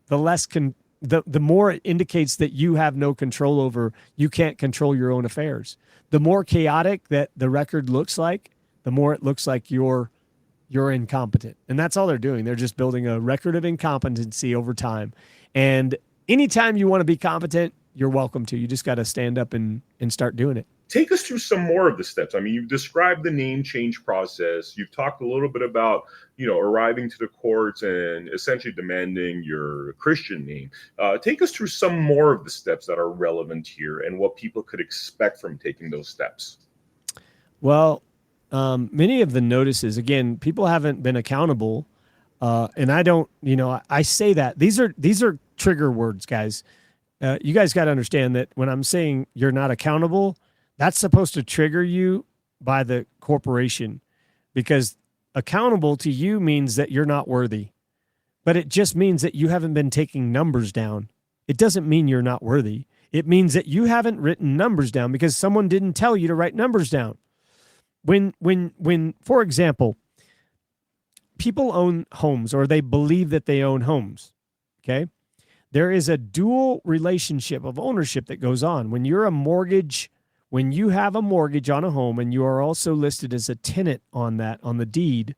the less the more it indicates that you have no control over. You can't control your own affairs. The more chaotic that the record looks like, the more it looks like you're incompetent. And that's all they're doing. They're just building a record of incompetency over time. And anytime you want to be competent, you're welcome to. You just got to stand up and start doing it. Take us through some more of the steps. I mean, you've described the name change process. You've talked a little bit about, arriving to the courts and essentially demanding your Christian name. Take us through some more of the steps that are relevant here and what people could expect from taking those steps. Well, many of the notices, again, people haven't been accountable. And I don't, I say that these are trigger words, guys. You guys got to understand that when I'm saying you're not accountable, that's supposed to trigger you by the corporation, because accountable to you means that you're not worthy. But it just means that you haven't been taking numbers down. It doesn't mean you're not worthy. It means that you haven't written numbers down because someone didn't tell you to write numbers down. When, for example, people own homes, or they believe that they own homes, okay? There is a dual relationship of ownership that goes on. When you have a mortgage on a home and you are also listed as a tenant on the deed,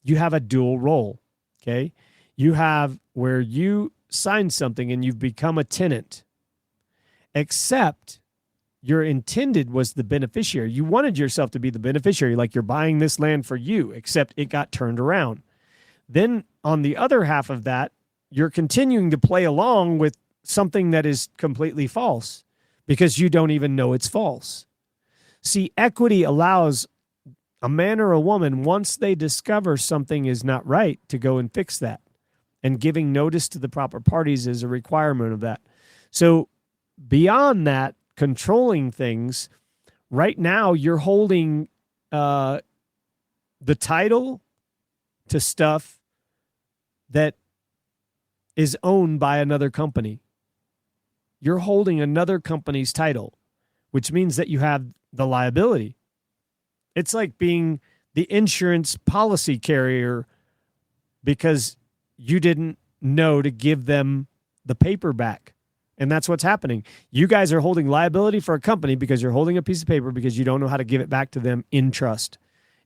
you have a dual role, okay? You have where you sign something and you've become a tenant, except your intended was the beneficiary. You wanted yourself to be the beneficiary, like you're buying this land for you, except it got turned around. Then on the other half of that, you're continuing to play along with something that is completely false, because you don't even know it's false. See, equity allows a man or a woman, once they discover something is not right, to go and fix that. And giving notice to the proper parties is a requirement of that. So beyond that, controlling things, right now you're holding the title to stuff that is owned by another company. You're holding another company's title, which means that you have the liability. It's like being the insurance policy carrier because you didn't know to give them the paper back. And that's what's happening. You guys are holding liability for a company because you're holding a piece of paper because you don't know how to give it back to them in trust.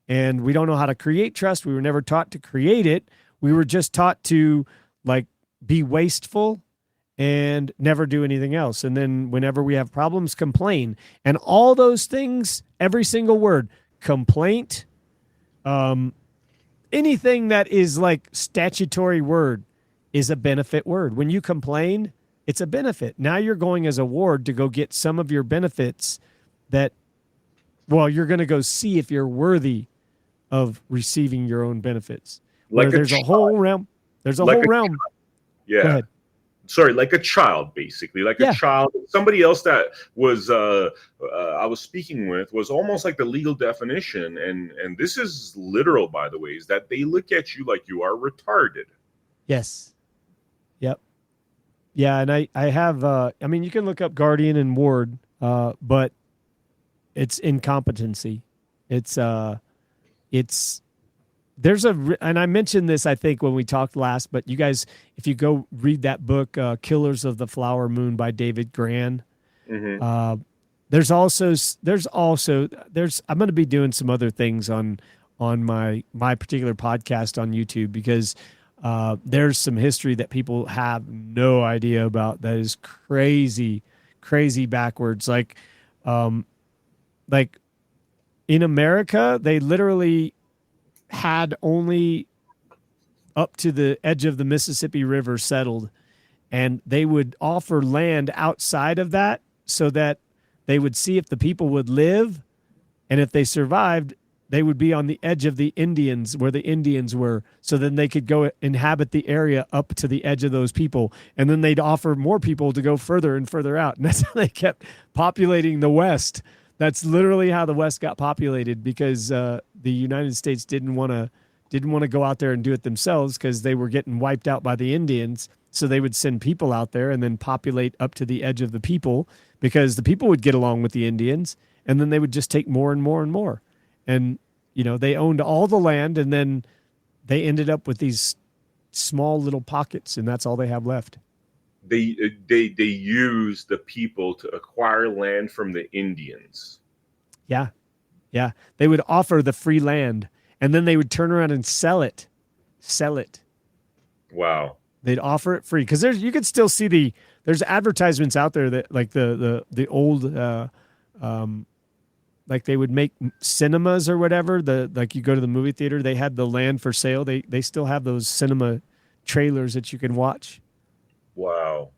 And we don't know how to create trust. We were never taught to create it. We were just taught to like be wasteful and never do anything else. And then whenever we have problems, complain. And all those things, every single word, complaint, anything that is like statutory word is a benefit word. When you complain, it's a benefit. Now you're going as a ward to go get some of your benefits that, well, you're going to go see if you're worthy of receiving your own benefits. Like there's a whole realm. There's a whole realm. Yeah. Go ahead. Sorry, like a child, basically, like a child. Somebody else that was I was speaking with was almost like the legal definition, and this is literal, by the way, is that they look at you like you are retarded. Yes. Yep. Yeah, and I have I mean, you can look up guardian and ward, but it's incompetency. It's there's and I mentioned this, I think, when we talked last, but you guys, if you go read that book, Killers of the Flower Moon by David Gran, Mm-hmm. there's I'm going to be doing some other things on my particular podcast on YouTube because there's some history that people have no idea about that is crazy backwards. Like in America, they literally had only up to the edge of the Mississippi River settled, and they would offer land outside of that so that they would see if the people would live, and if they survived, they would be on the edge of the Indians where the Indians were, so then they could go inhabit the area up to the edge of those people, and then they'd offer more people to go further and further out, and that's how they kept populating the West. That's literally how the West got populated, because the United States didn't want to go out there and do it themselves because they were getting wiped out by the Indians. So they would send people out there and then populate up to the edge of the people because the people would get along with the Indians, and then they would just take more and more and more. And, they owned all the land, and then they ended up with these small little pockets, and that's all they have left. They use the people to acquire land from the Indians. Yeah. They would offer the free land, and then they would turn around and sell it. Wow. They'd offer it free because you could still see there's advertisements out there that like the old like they would make cinemas or whatever. Like you go to the movie theater, they had the land for sale. They still have those cinema trailers that you can watch. Wow.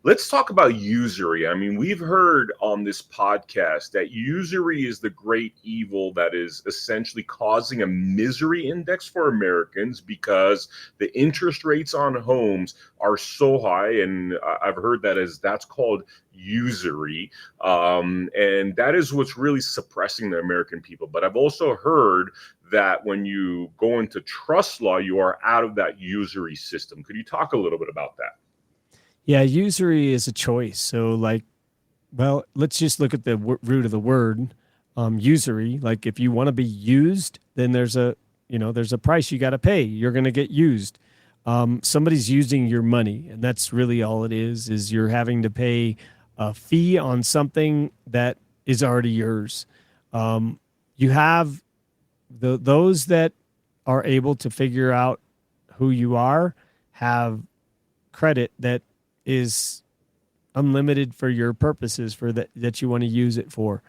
Let's talk about usury. I mean, we've heard on this podcast that usury is the great evil that is essentially causing a misery index for Americans because the interest rates on homes are so high. And I've heard that's called usury. And that is what's really suppressing the American people. But I've also heard that when you go into trust law, you are out of that usury system. Could you talk a little bit about that? Yeah, usury is a choice. So let's just look at the root of the word, usury. Like if you want to be used, then there's a price you got to pay. You're going to get used. Somebody's using your money, and that's really all it is you're having to pay a fee on something that is already yours. You have those that are able to figure out who you are have credit that is unlimited for your purposes for that you want to use it for.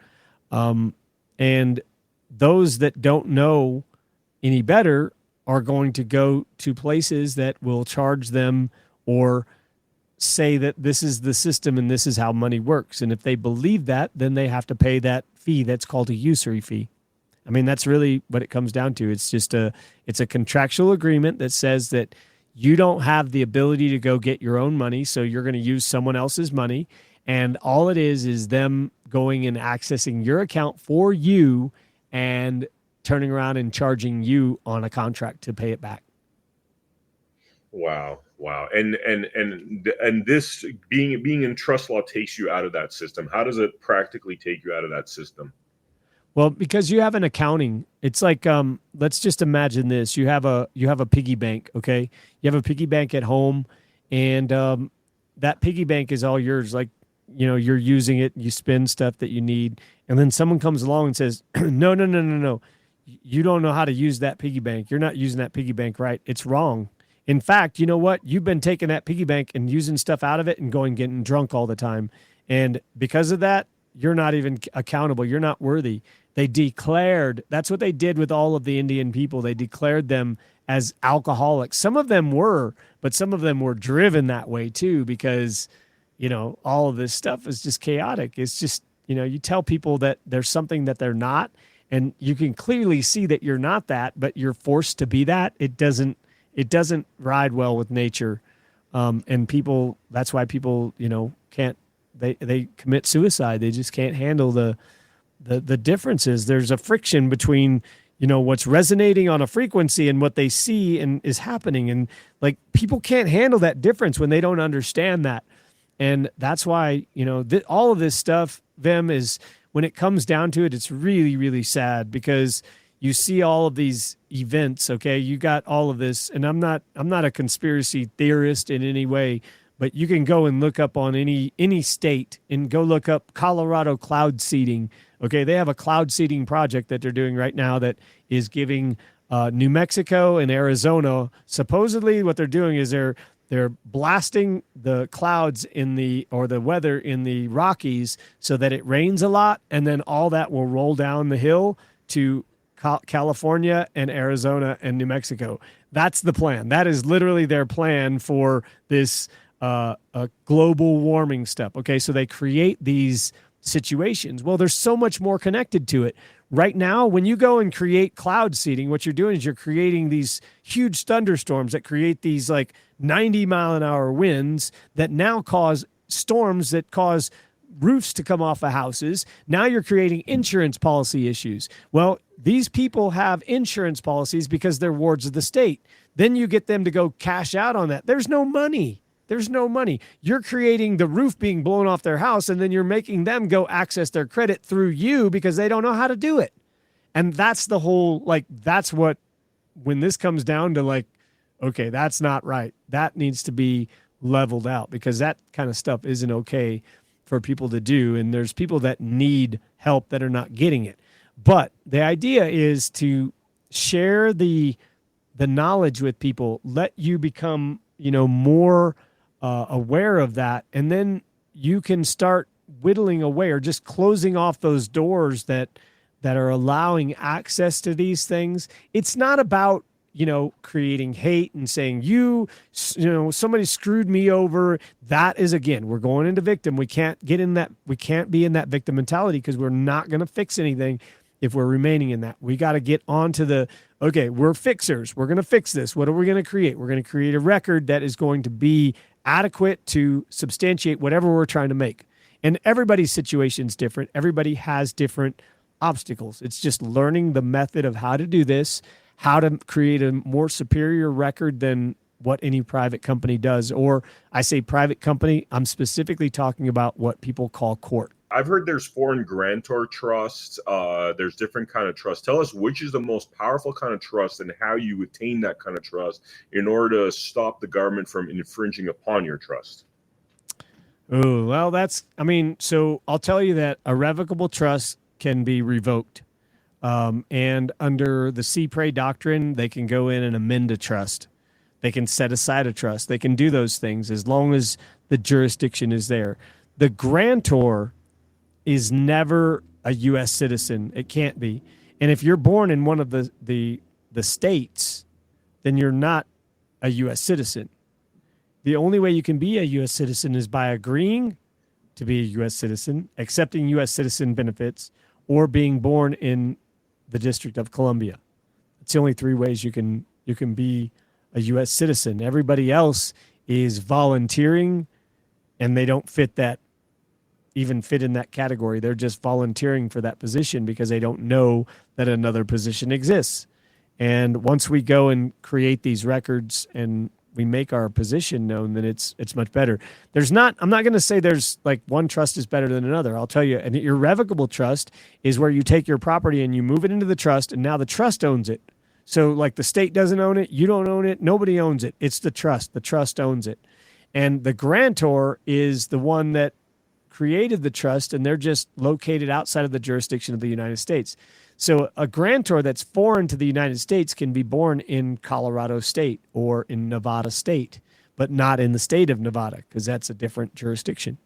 And those that don't know any better are going to go to places that will charge them or say that this is the system and this is how money works. And if they believe that, then they have to pay that fee that's called a usury fee. I mean, that's really what it comes down to. It's just it's a contractual agreement that says that you don't have the ability to go get your own money, so you're going to use someone else's money. And all it is them going and accessing your account for you and turning around and charging you on a contract to pay it back. Wow. And this being in trust law takes you out of that system. How does it practically take you out of that system? Well, because you have an accounting, it's like let's just imagine this. You have a piggy bank, okay? You have a piggy bank at home, and that piggy bank is all yours. Like, you're using it, you spend stuff that you need, and then someone comes along and says, "No, no, no, no, no. You don't know how to use that piggy bank. You're not using that piggy bank right. It's wrong." In fact, you know what? You've been taking that piggy bank and using stuff out of it and going getting drunk all the time. And because of that, you're not even accountable. You're not worthy. They declared, that's what they did with all of the Indian people. They declared them as alcoholics. Some of them were, but some of them were driven that way too, because, all of this stuff is just chaotic. It's just, you tell people that there's something that they're not, and you can clearly see that you're not that, but you're forced to be that. It doesn't ride well with nature. And people, that's why people, can't, they commit suicide. They just can't handle the differences. There's a friction between, what's resonating on a frequency and what they see and is happening. And like, people can't handle that difference when they don't understand that. And that's why, all of this stuff, Vem, is when it comes down to it, it's really, really sad, because you see all of these events. Okay. You got all of this, and I'm not a conspiracy theorist in any way, but you can go and look up on any state and go look up Colorado cloud seeding. Okay, they have a cloud seeding project that they're doing right now that is giving New Mexico and Arizona. Supposedly, what they're doing is they're blasting the clouds or the weather in the Rockies so that it rains a lot, and then all that will roll down the hill to California and Arizona and New Mexico. That's the plan. That is literally their plan for this global warming stuff. Okay, so they create these situations. Well, there's so much more connected to it. Right now, when you go and create cloud seeding, what you're doing is you're creating these huge thunderstorms that create these like 90-mile-an-hour winds that now cause storms that cause roofs to come off of houses. Now you're creating insurance policy issues. Well, these people have insurance policies because they're wards of the state. Then you get them to go cash out on that. There's no money. There's no money. You're creating the roof being blown off their house, and then you're making them go access their credit through you because they don't know how to do it. And that's the whole, that's what, when this comes down to okay, that's not right. That needs to be leveled out, because that kind of stuff isn't okay for people to do. And there's people that need help that are not getting it. But the idea is to share the knowledge with people, let you become, more aware of that. And then you can start whittling away or just closing off those doors that are allowing access to these things. It's not about, creating hate and saying, somebody screwed me over. That is, again, we're going into victim. We can't be in that victim mentality, because we're not going to fix anything if we're remaining in that. We got to get onto okay, we're fixers. We're going to fix this. What are we going to create? We're going to create a record that is going to be adequate to substantiate whatever we're trying to make. And everybody's situation is different. Everybody has different obstacles. It's just learning the method of how to do this, how to create a more superior record than what any private company does. Or I say private company, I'm specifically talking about what people call court. I've heard there's foreign grantor trusts. There's different kind of trusts. Tell us which is the most powerful kind of trust and how you attain that kind of trust in order to stop the government from infringing upon your trust. Oh, well, so I'll tell you that irrevocable trust can be revoked. And under the C-Prey doctrine, they can go in and amend a trust. They can set aside a trust. They can do those things as long as the jurisdiction is there. The grantor is never a U.S. citizen. It can't be. And if you're born in one of the states, then you're not a U.S. citizen. The only way you can be a U.S. citizen is by agreeing to be a U.S. citizen, accepting U.S. citizen benefits, or being born in the District of Columbia. It's the only three ways you can be a U.S. citizen. Everybody else is volunteering, and they don't fit in that category. They're just volunteering for that position because they don't know that another position exists. And once we go and create these records and we make our position known, then it's much better. I'm not going to say there's like one trust is better than another. I'll tell you, an irrevocable trust is where you take your property and you move it into the trust, and now the trust owns it. So like the state doesn't own it, you don't own it, nobody owns it. It's the trust. The trust owns it. And the grantor is the one that created the trust, and they're just located outside of the jurisdiction of the United States. So a grantor that's foreign to the United States can be born in Colorado State or in Nevada State, but not in the state of Nevada, because that's a different jurisdiction.